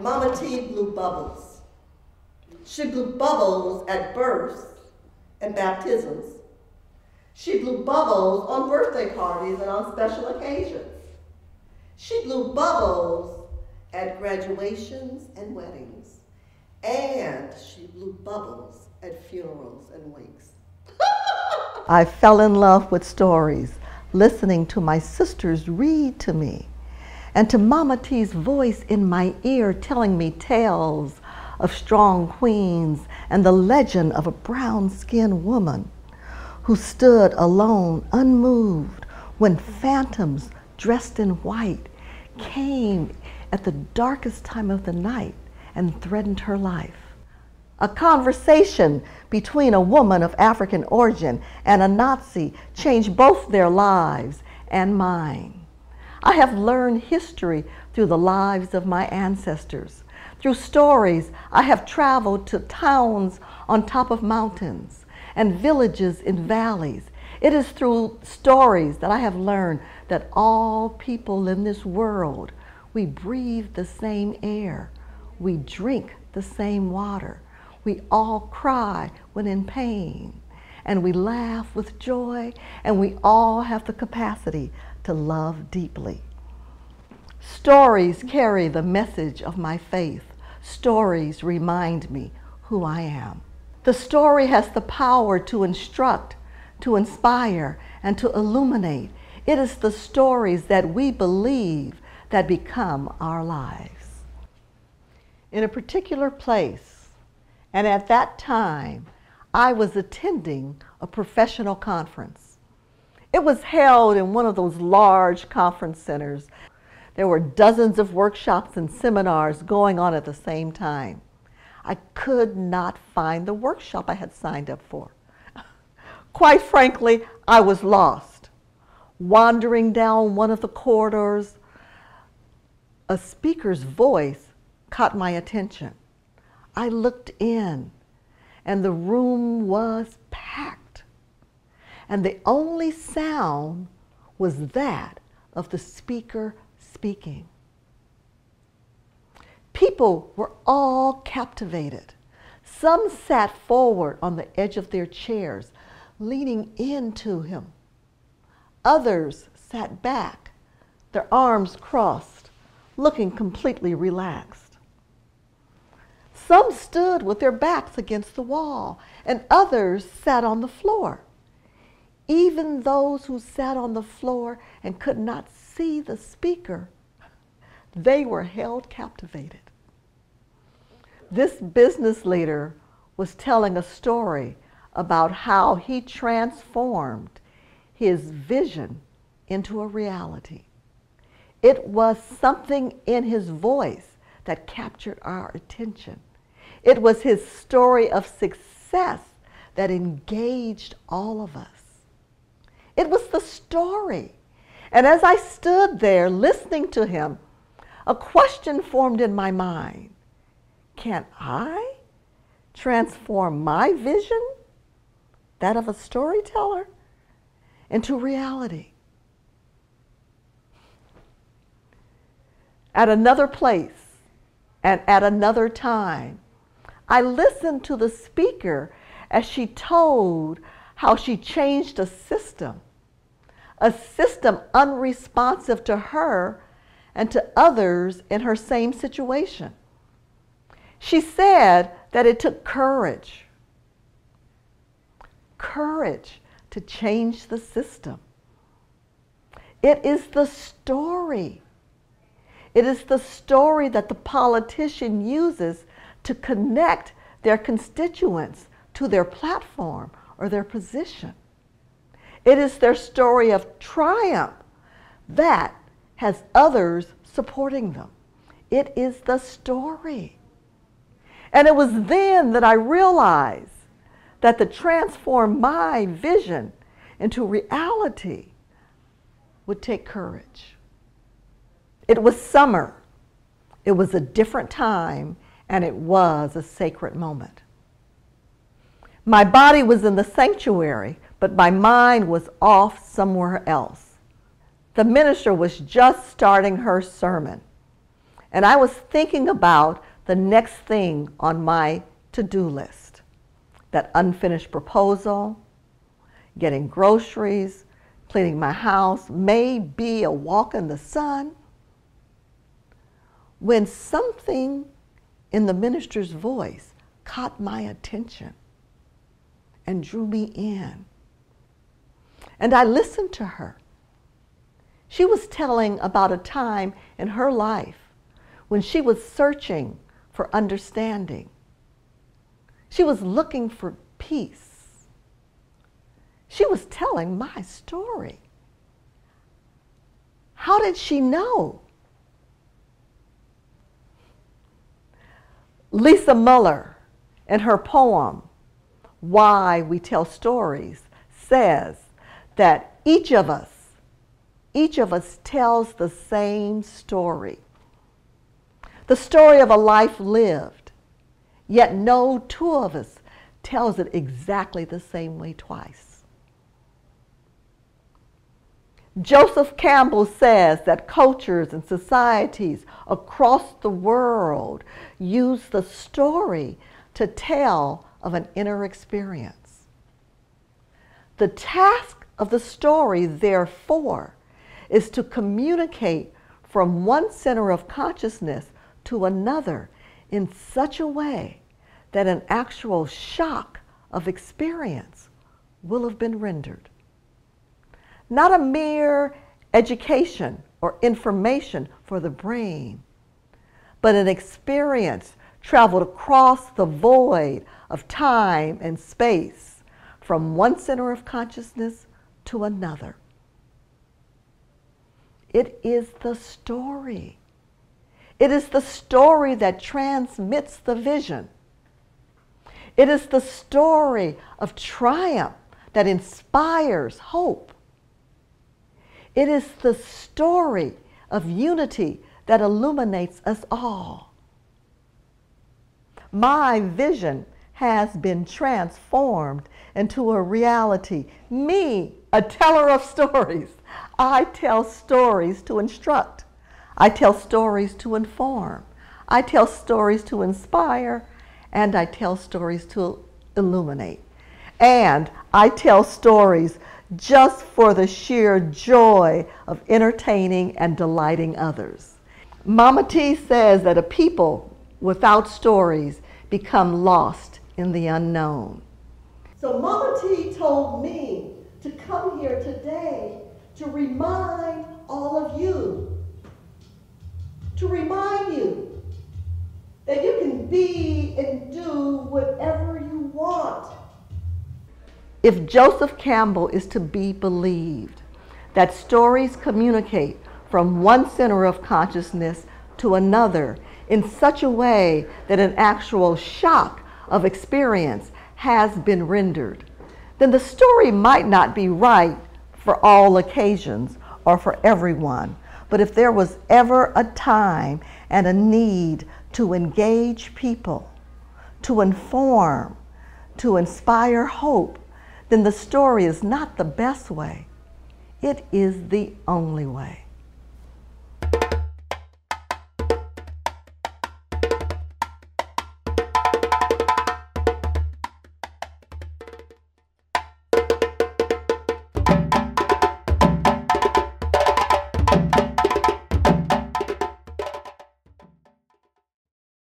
Mama T blew bubbles. She blew bubbles at births and baptisms. She blew bubbles on birthday parties and on special occasions. She blew bubbles at graduations and weddings. And she blew bubbles at funerals and wakes. I fell in love with stories, listening to my sisters read to me, and to Mama T's voice in my ear telling me tales of strong queens and the legend of a brown-skinned woman who stood alone, unmoved, when phantoms dressed in white came at the darkest time of the night and threatened her life. A conversation between a woman of African origin and a Nazi changed both their lives and mine. I have learned history through the lives of my ancestors. Through stories, I have traveled to towns on top of mountains and villages in valleys. It is through stories that I have learned that all people in this world, we breathe the same air, we drink the same water, we all cry when in pain, and we laugh with joy, and we all have the capacity to love deeply. Stories carry the message of my faith. Stories remind me who I am. The story has the power to instruct, to inspire, and to illuminate. It is the stories that we believe that become our lives. In a particular place, and at that time, I was attending a professional conference. It was held in one of those large conference centers. There were dozens of workshops and seminars going on at the same time. I could not find the workshop I had signed up for. Quite frankly, I was lost. Wandering down one of the corridors, a speaker's voice caught my attention. I looked in, and the room was packed. And the only sound was that of the speaker speaking. People were all captivated. Some sat forward on the edge of their chairs, leaning into him. Others sat back, their arms crossed, looking completely relaxed. Some stood with their backs against the wall, and others sat on the floor. Even those who sat on the floor and could not see the speaker, they were held captivated. This business leader was telling a story about how he transformed his vision into a reality. It was something in his voice that captured our attention. It was his story of success that engaged all of us. It was the story. And as I stood there listening to him, a question formed in my mind. Can I transform my vision, that of a storyteller, into reality? At another place and at another time, I listened to the speaker as she told how she changed a system unresponsive to her and to others in her same situation. She said that it took courage to change the system. It is the story. It is the story that the politician uses to connect their constituents to their platform or their position. It is their story of triumph that has others supporting them. It is the story. And it was then that I realized that to transform my vision into reality would take courage. It was summer. It was a different time, and it was a sacred moment. My body was in the sanctuary, but my mind was off somewhere else. The minister was just starting her sermon, and I was thinking about the next thing on my to-do list. That unfinished proposal, getting groceries, cleaning my house, maybe a walk in the sun, when something in the minister's voice caught my attention and drew me in. And I listened to her. She was telling about a time in her life when she was searching for understanding. She was looking for peace. She was telling my story. How did she know? Lisa Muller, in her poem, Why We Tell Stories, says that each of us tells the same story. The story of a life lived, yet no two of us tells it exactly the same way twice. Joseph Campbell says that cultures and societies across the world use the story to tell of an inner experience. The task of the story, therefore, is to communicate from one center of consciousness to another in such a way that an actual shock of experience will have been rendered. Not a mere education or information for the brain, but an experience traveled across the void of time and space from one center of consciousness to another. It is the story. It is the story that transmits the vision. It is the story of triumph that inspires hope. It is the story of unity that illuminates us all. My vision has been transformed into a reality. Me, a teller of stories. I tell stories to instruct. I tell stories to inform. I tell stories to inspire. And I tell stories to illuminate. And I tell stories just for the sheer joy of entertaining and delighting others. Mama T says that a people without stories become lost in the unknown. So Mama T told me to come here today to remind all of you, to remind you that you can be and do whatever you want. If Joseph Campbell is to be believed, that stories communicate from one center of consciousness to another in such a way that an actual shock of experience has been rendered, then the story might not be right for all occasions or for everyone. But if there was ever a time and a need to engage people, to inform, to inspire hope, then the story is not the best way. It is the only way.